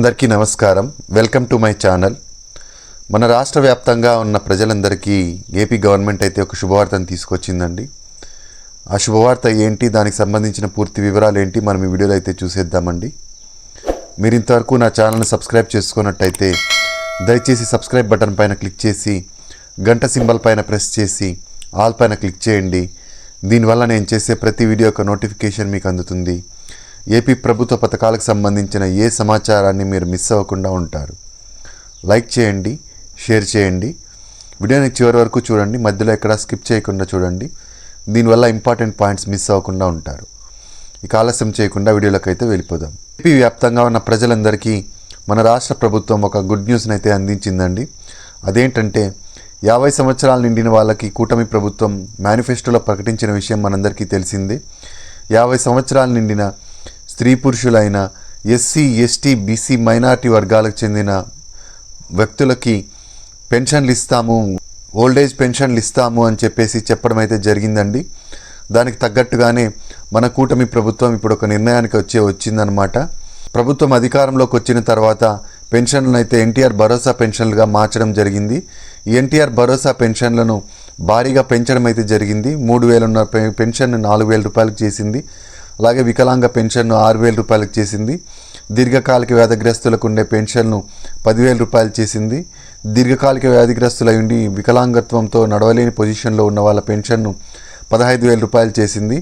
అందరికీ నమస్కారం. Welcome to my channel. మన రాష్ట్ర వ్యాప్తంగా ఉన్న ప్రజలందరికీ ఏపీ గవర్నమెంట్ అయితే ఒక శుభవార్తను తీసుకొచ్చిందండి. ఆ శుభవార్త ఏంటి, దానికి సంబంధించిన పూర్తి వివరాలు ఏంటి మనం ఈ వీడియోలో అయితే చూసేద్దామండి. మీరు ఇంతవరకు నా ఛానల్ని సబ్స్క్రైబ్ చేసుకున్నట్టయితే దయచేసి సబ్స్క్రైబ్ బటన్ పైన క్లిక్ చేసి గంట సింబల్ పైన ప్రెస్ చేసి ఆల్ పైన క్లిక్ చేయండి. దీనివల్ల నేను చేసే ప్రతి వీడియో యొక్క నోటిఫికేషన్ మీకు అందుతుంది. ఏపీ ప్రభుత్వ పథకాలకు సంబంధించిన ఏ సమాచారాన్ని మీరు మిస్ అవ్వకుండా ఉంటారు. లైక్ చేయండి, షేర్ చేయండి, వీడియోని చివరి వరకు చూడండి, మధ్యలో ఎక్కడ స్కిప్ చేయకుండా చూడండి. దీనివల్ల ఇంపార్టెంట్ పాయింట్స్ మిస్ అవ్వకుండా ఉంటారు. ఇక ఆలస్యం చేయకుండా వీడియోలోకి అయితే వెళ్ళిపోదాం. ఏపీ వ్యాప్తంగా ఉన్న ప్రజలందరికీ మన రాష్ట్ర ప్రభుత్వం ఒక గుడ్ న్యూస్ని అయితే అందించిందండి. అదేంటంటే 50 సంవత్సరాలు నిండిన వాళ్ళకి కూటమి ప్రభుత్వం మేనిఫెస్టోలో ప్రకటించిన విషయం మనందరికీ తెలిసిందే. 50 సంవత్సరాలు నిండిన స్త్రీ పురుషులైన ఎస్సీ, ఎస్టీ, బీసీ, మైనారిటీ వర్గాలకు చెందిన వ్యక్తులకి పెన్షన్లు ఇస్తాము, ఓల్డేజ్ పెన్షన్లు ఇస్తాము అని చెప్పడం అయితే జరిగిందండి. దానికి తగ్గట్టుగానే మన కూటమి ప్రభుత్వం ఇప్పుడు ఒక నిర్ణయానికి వచ్చిందనమాట. ప్రభుత్వం అధికారంలోకి వచ్చిన తర్వాత పెన్షన్లను అయితే ఎన్టీఆర్ భరోసా పెన్షన్లుగా మార్చడం జరిగింది. ఈ ఎన్టీఆర్ భరోసా పెన్షన్లను భారీగా పెంచడం అయితే జరిగింది. 3,000 ఉన్న పెన్షన్ 4,000 రూపాయలకు చేసింది. అలాగే వికలాంగ పెన్షన్ను 6,000 రూపాయలకు చేసింది. దీర్ఘకాలిక వ్యాధిగ్రస్తులకు ఉండే పెన్షన్ను 10,000 రూపాయలు చేసింది. దీర్ఘకాలిక వ్యాధిగ్రస్తులై ఉండి వికలాంగత్వంతో నడవలేని పొజిషన్లో ఉన్న వాళ్ళ పెన్షన్ను 15,000 రూపాయలు చేసింది.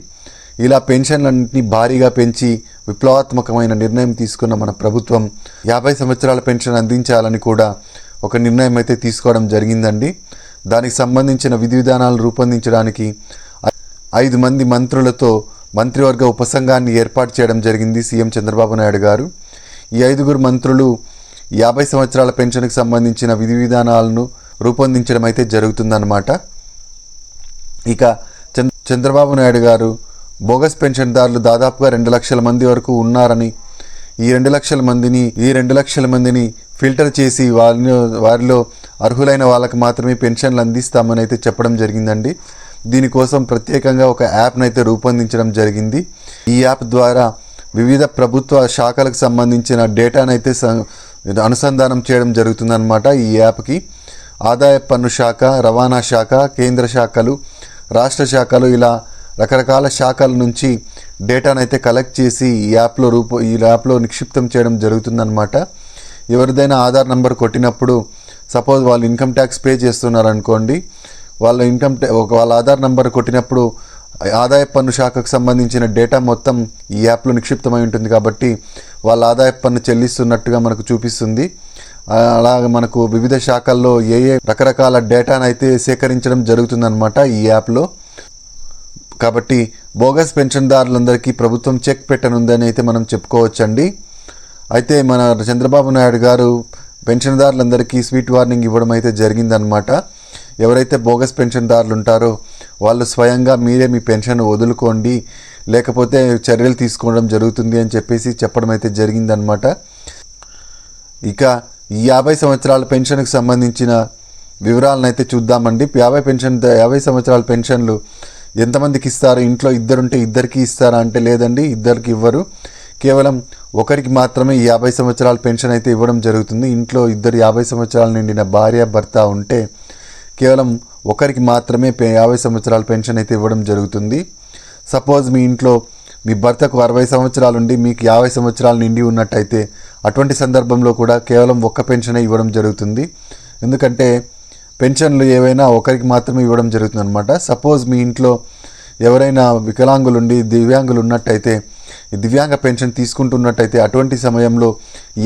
ఇలా పెన్షన్లన్నింటినీ భారీగా పెంచి విప్లవాత్మకమైన నిర్ణయం తీసుకున్న మన ప్రభుత్వం 50 సంవత్సరాల పెన్షన్ అందించాలని కూడా ఒక నిర్ణయం అయితే తీసుకోవడం జరిగిందండి. దానికి సంబంధించిన విధి విధానాలు రూపొందించడానికి 5 మంది మంత్రులతో మంత్రివర్గ ఉపసంఘాన్ని ఏర్పాటు చేయడం జరిగింది సీఎం చంద్రబాబు నాయుడు గారు. ఈ 5గురు మంత్రులు 50 సంవత్సరాల పెన్షన్కి సంబంధించిన విధి విధానాలను రూపొందించడం అయితే జరుగుతుందన్నమాట. ఇక చంద్రబాబు నాయుడు గారు బోగస్ పెన్షన్దారులు దాదాపుగా 2 లక్షల మంది వరకు ఉన్నారని, ఈ 2 లక్షల మందిని ఫిల్టర్ చేసి వారిలో అర్హులైన వాళ్ళకి మాత్రమే పెన్షన్లు అందిస్తామని అయితే చెప్పడం జరిగిందండి. దీనికోసం ప్రత్యేకంగా ఒక యాప్ను అయితే రూపొందించడం జరిగింది. ఈ యాప్ ద్వారా వివిధ ప్రభుత్వ శాఖలకు సంబంధించిన డేటాను అయితే అనుసంధానం చేయడం జరుగుతుందన్నమాట. ఈ యాప్కి ఆదాయ పన్ను శాఖ, రవాణా శాఖ, కేంద్ర శాఖలు, రాష్ట్ర శాఖలు, ఇలా రకరకాల శాఖల నుంచి డేటాను అయితే కలెక్ట్ చేసి ఈ యాప్లో నిక్షిప్తం చేయడం జరుగుతుందన్నమాట. ఎవరిదైనా ఆధార్ నెంబర్ కొట్టినప్పుడు సపోజ్ వాళ్ళు ఇన్కమ్ ట్యాక్స్ పే చేస్తున్నారు అనుకోండి, వాళ్ళ ఆధార్ నెంబర్ కొట్టినప్పుడు ఆదాయ పన్ను శాఖకు సంబంధించిన డేటా మొత్తం ఈ యాప్లో నిక్షిప్తమై ఉంటుంది. కాబట్టి వాళ్ళ ఆదాయ పన్ను చెల్లిస్తున్నట్టుగా మనకు చూపిస్తుంది. అలాగే మనకు వివిధ శాఖల్లో ఏ రకరకాల డేటాను అయితే సేకరించడం జరుగుతుందన్నమాట ఈ యాప్లో. కాబట్టి బోగస్ పెన్షన్దారులందరికీ ప్రభుత్వం చెక్ పెట్టనుందని అయితే మనం చెప్పుకోవచ్చండి. అయితే మన చంద్రబాబు నాయుడు గారు పెన్షన్దారులందరికీ స్వీట్ వార్నింగ్ ఇవ్వడం అయితే జరిగిందనమాట. ఎవరైతే బోగస్ పెన్షన్దారులు ఉంటారో వాళ్ళు స్వయంగా మీరే మీ పెన్షన్ వదులుకోండి, లేకపోతే చర్యలు తీసుకోవడం జరుగుతుంది అని చెప్పడం అయితే జరిగిందనమాట. ఇక ఈ 50 సంవత్సరాల పెన్షన్కి సంబంధించిన వివరాలను అయితే చూద్దామండి. 50 సంవత్సరాల పెన్షన్లు ఎంతమందికి ఇస్తారు? ఇంట్లో ఇద్దరుంటే ఇద్దరికి ఇస్తారా అంటే లేదండి, ఇద్దరికి ఇవ్వరు. కేవలం ఒకరికి మాత్రమే ఈ 50 సంవత్సరాల పెన్షన్ అయితే ఇవ్వడం జరుగుతుంది. ఇంట్లో 50 సంవత్సరాలు నిండిన భార్య భర్త ఉంటే కేవలం ఒకరికి మాత్రమే 50 సంవత్సరాల పెన్షన్ అయితే ఇవ్వడం జరుగుతుంది. సపోజ్ మీ ఇంట్లో మీ భర్తకు 60 సంవత్సరాలు ఉండి మీకు 50 సంవత్సరాలు నిండి ఉన్నట్టయితే అటువంటి సందర్భంలో కూడా కేవలం ఒక్క పెన్షనే ఇవ్వడం జరుగుతుంది. ఎందుకంటే పెన్షన్లు ఏవైనా ఒకరికి మాత్రమే ఇవ్వడం జరుగుతుంది అనమాట. సపోజ్ మీ ఇంట్లో ఎవరైనా వికలాంగులుండి దివ్యాంగులు ఉన్నట్టయితే, దివ్యాంగ పెన్షన్ తీసుకుంటున్నట్టయితే అటువంటి సమయంలో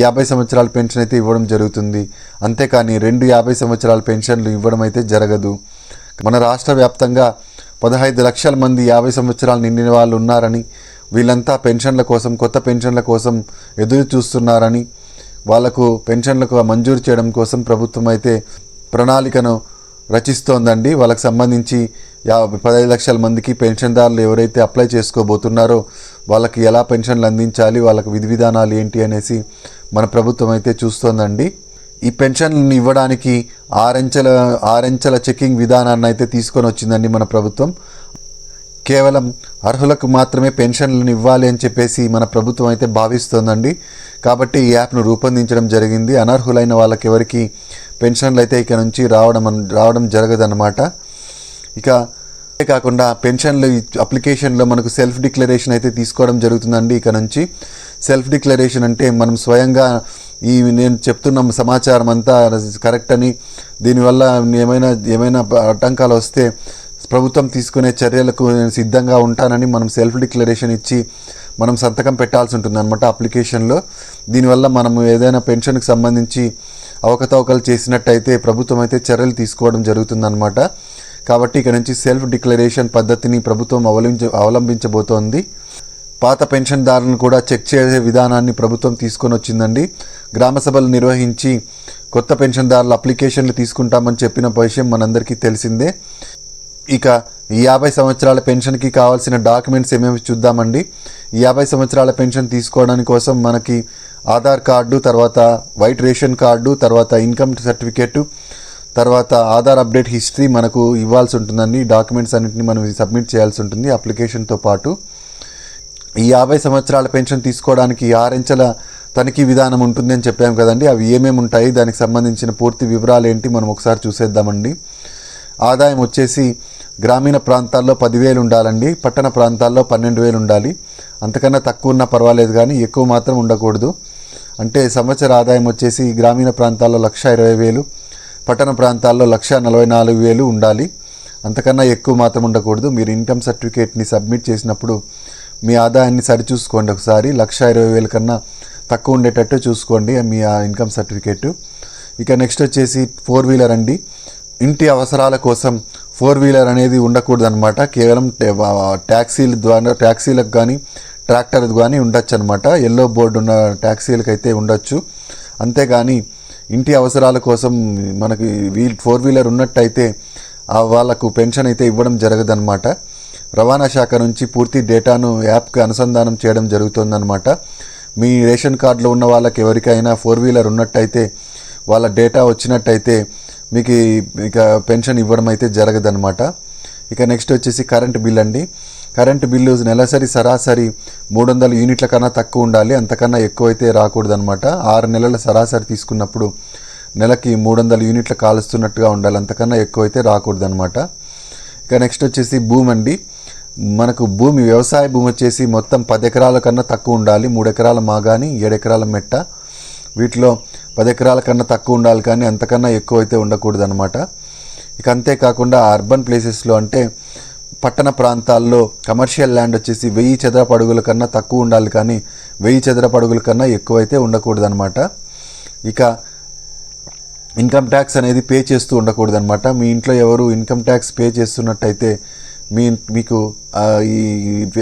50 సంవత్సరాల పెన్షన్ అయితే ఇవ్వడం జరుగుతుంది. అంతేకాని 2 50 సంవత్సరాల పెన్షన్లు ఇవ్వడం అయితే జరగదు. మన రాష్ట్ర వ్యాప్తంగా 15 లక్షల మంది 50 సంవత్సరాలు నిండిన వాళ్ళు ఉన్నారని, వీళ్ళంతా పెన్షన్ల కోసం, కొత్త పెన్షన్ల కోసం ఎదురు చూస్తున్నారని, వాళ్లకు పెన్షన్లకు మంజూరు చేయడం కోసం ప్రభుత్వం అయితే ప్రణాళికను రచిస్తోందండి. వాళ్ళకి సంబంధించి 15 లక్షల మందికి పెన్షన్దారులు ఎవరైతే అప్లై చేసుకోబోతున్నారో వాళ్ళకి ఎలా పెన్షన్లు అందించాలి, వాళ్ళకి విధి విధానాలు ఏంటి అనేసి మన ప్రభుత్వం అయితే చూస్తోందండి. ఈ పెన్షన్లను ఇవ్వడానికి 6 అంచెల చెకింగ్ విధానాన్ని అయితే తీసుకొని వచ్చిందండి మన ప్రభుత్వం. కేవలం అర్హులకు మాత్రమే పెన్షన్లను ఇవ్వాలి అని చెప్పేసి మన ప్రభుత్వం అయితే భావిస్తోందండి. కాబట్టి ఈ యాప్ను రూపొందించడం జరిగింది. అనర్హులైన వాళ్ళకి ఎవరికి పెన్షన్లు అయితే ఇక నుంచి రావడం జరగదన్నమాట. ఇక కాకుండా పెన్షన్లు అప్లికేషన్లో మనకు సెల్ఫ్ డిక్లరేషన్ అయితే తీసుకోవడం జరుగుతుందండి. ఇక నుంచి సెల్ఫ్ డిక్లరేషన్ అంటే మనం స్వయంగా నేను చెప్తున్న సమాచారం అంతా కరెక్ట్ అని, దీనివల్ల ఏమైనా ఆటంకాలు వస్తే ప్రభుత్వం తీసుకునే చర్యలకు సిద్ధంగా ఉంటానని మనం సెల్ఫ్ డిక్లరేషన్ ఇచ్చి మనం సంతకం పెట్టాల్సి ఉంటుంది అన్నమాట అప్లికేషన్లో. దీనివల్ల మనం ఏదైనా పెన్షన్కి సంబంధించి అవకతవకలు చేసినట్టయితే ప్రభుత్వం అయితే చర్యలు తీసుకోవడం జరుగుతుందన్నమాట. కాబట్టి ఇక నుంచి సెల్ఫ్ డిక్లరేషన్ పద్ధతిని ప్రభుత్వం అవలంబించబోతోంది. పాత పెన్షన్దారులను కూడా చెక్ చేసే విధానాన్ని ప్రభుత్వం తీసుకొని వచ్చిందండి. గ్రామ సభలు నిర్వహించి కొత్త పెన్షన్దారుల అప్లికేషన్లు తీసుకుంటామని చెప్పిన విషయం మనందరికీ తెలిసిందే. ఇక ఈ 50 సంవత్సరాల పెన్షన్కి కావాల్సిన డాక్యుమెంట్స్ ఏమేమి చూద్దామండి. ఈ 50 సంవత్సరాల పెన్షన్ తీసుకోవడానికి కోసం మనకి ఆధార్ కార్డు, తర్వాత వైట్ రేషన్ కార్డు, తర్వాత ఇన్కమ్ సర్టిఫికేట్, తర్వాత ఆధార్ అప్డేట్ హిస్టరీ మనకు ఇవ్వాల్సి ఉంటుందండి. డాక్యుమెంట్స్ అన్నింటినీ మనం సబ్మిట్ చేయాల్సి ఉంటుంది అప్లికేషన్తో పాటు. ఈ 50 సంవత్సరాల పెన్షన్ తీసుకోవడానికి 6 అంచెల తనిఖీ విధానం ఉంటుంది అని చెప్పాము కదండి. అవి ఏమేమి ఉంటాయి, దానికి సంబంధించిన పూర్తి వివరాలు ఏంటి మనం ఒకసారి చూసేద్దామండి. ఆదాయం వచ్చేసి గ్రామీణ ప్రాంతాల్లో 10,000 ఉండాలండి, పట్టణ ప్రాంతాల్లో 12,000 ఉండాలి. అంతకన్నా తక్కువ ఉన్నా పర్వాలేదు కానీ ఎక్కువ మాత్రం ఉండకూడదు. అంటే సంవత్సర ఆదాయం వచ్చేసి గ్రామీణ ప్రాంతాల్లో 1,20,000, పట్టణ ప్రాంతాల్లో 1,44,000 ఉండాలి. అంతకన్నా ఎక్కువ మాత్రం ఉండకూడదు. మీరు ఇన్కమ్ సర్టిఫికేట్ని సబ్మిట్ చేసినప్పుడు మీ ఆదాయాన్ని సరిచూసుకోండి ఒకసారి. 1,20,000 కన్నా తక్కువ ఉండేటట్టు చూసుకోండి మీ ఇన్కమ్ సర్టిఫికేట్. ఇక నెక్స్ట్ వచ్చేసి 4 వీలర్ అండి. ఇంటి అవసరాల కోసం 4 వీలర్ అనేది ఉండకూడదు అనమాట. కేవలం ట్యాక్సీలకు కానీ ట్రాక్టర్కి కానీ ఉండొచ్చు అనమాట. ఎల్లో బోర్డు ఉన్న ట్యాక్సీలకు అయితే ఉండొచ్చు. అంతేగాని ఇంటి అవసరాల కోసం మనకి 4 వీలర్ ఉన్నట్టయితే వాళ్ళకు పెన్షన్ అయితే ఇవ్వడం జరగదన్నమాట. రవాణా శాఖ నుంచి పూర్తి డేటాను యాప్కి అనుసంధానం చేయడం జరుగుతుందన్నమాట. మీ రేషన్ కార్డులో ఉన్న వాళ్ళకి ఎవరికైనా 4 వీలర్ ఉన్నట్టయితే వాళ్ళ డేటా వచ్చినట్టయితే మీకు ఇక పెన్షన్ ఇవ్వడం అయితే జరగదన్నమాట. ఇక నెక్స్ట్ వచ్చేసి కరెంటు బిల్ అండి. కరెంటు బిల్లు నెలసరి సరాసరి 300 యూనిట్ల కన్నా తక్కువ ఉండాలి, అంతకన్నా ఎక్కువ అయితే రాకూడదు అనమాట. 6 నెలల సరాసరి తీసుకున్నప్పుడు నెలకి 300 యూనిట్ల కాలుస్తున్నట్టుగా ఉండాలి, అంతకన్నా ఎక్కువ అయితే రాకూడదు అనమాట. ఇక నెక్స్ట్ వచ్చేసి భూమి అండి. మనకు భూమి వ్యవసాయ భూమి వచ్చేసి మొత్తం 10 ఎకరాల కన్నా తక్కువ ఉండాలి. 3 ఎకరాల మాగాని, 7 ఎకరాల మెట్ట, వీటిలో 10 ఎకరాల కన్నా తక్కువ ఉండాలి కానీ అంతకన్నా ఎక్కువ అయితే ఉండకూడదు అనమాట. ఇక అంతేకాకుండా అర్బన్ ప్లేసెస్లో అంటే పట్టణ ప్రాంతాల్లో కమర్షియల్ ల్యాండ్ వచ్చేసి 1000 చదరపు అడుగుల కన్నా తక్కువ ఉండాలి కానీ 1000 చదరపు అడుగుల కన్నా ఎక్కువైతే ఉండకూడదు అనమాట. ఇక ఇన్కమ్ ట్యాక్స్ అనేది పే చేస్తూ ఉండకూడదు అనమాట. మీ ఇంట్లో ఎవరు ఇన్కమ్ ట్యాక్స్ పే చేస్తున్నట్టయితే మీకు ఈ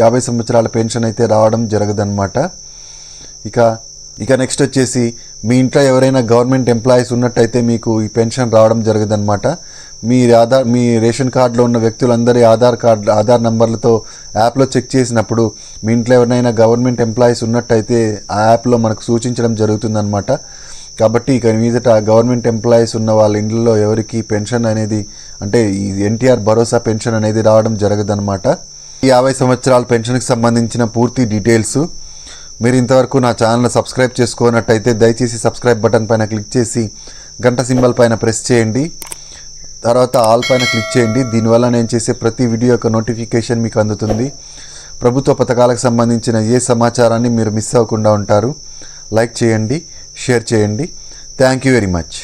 50 సంవత్సరాల పెన్షన్ అయితే రావడం జరగదన్నమాట. ఇక నెక్స్ట్ వచ్చేసి మీ ఇంట్లో ఎవరైనా గవర్నమెంట్ ఎంప్లాయీస్ ఉన్నట్టయితే మీకు ఈ పెన్షన్ రావడం జరగదన్నమాట. మీ రేషన్ కార్డులో ఉన్న వ్యక్తులందరి ఆధార్ నంబర్లతో యాప్లో చెక్ చేసినప్పుడు మీ ఇంట్లో ఎవరైనా గవర్నమెంట్ ఎంప్లాయీస్ ఉన్నట్టయితే ఆ యాప్లో మనకు సూచించడం జరుగుతుందన్నమాట. కాబట్టి ఇక మీదట గవర్నమెంట్ ఎంప్లాయీస్ ఉన్న వాళ్ళ ఇండ్లలో ఎవరికి పెన్షన్ అనేది అంటే ఈ ఎన్టీఆర్ భరోసా పెన్షన్ అనేది రావడం జరగదన్నమాట. ఈ 50 సంవత్సరాల పెన్షన్కి సంబంధించిన పూర్తి డీటెయిల్స్ మీరు ఇంతవరకు నా ఛానల్ని సబ్స్క్రైబ్ చేసుకున్నట్టయితే దయచేసి సబ్స్క్రైబ్ బటన్ పైన క్లిక్ చేసి గంట సింబల్ పైన ప్రెస్ చేయండి. తర్వాత ఆల్ పైన క్లిక్ చేయండి. దీనివల్ల నేను చేసే ప్రతి వీడియో యొక్క నోటిఫికేషన్ మీకు అందుతుంది. ప్రభుత్వ పథకాలకు సంబంధించిన ఏ సమాచారాన్ని మీరు మిస్ అవ్వకుండా ఉంటారు. లైక్ చేయండి, షేర్ చేయండి. Thank you very much.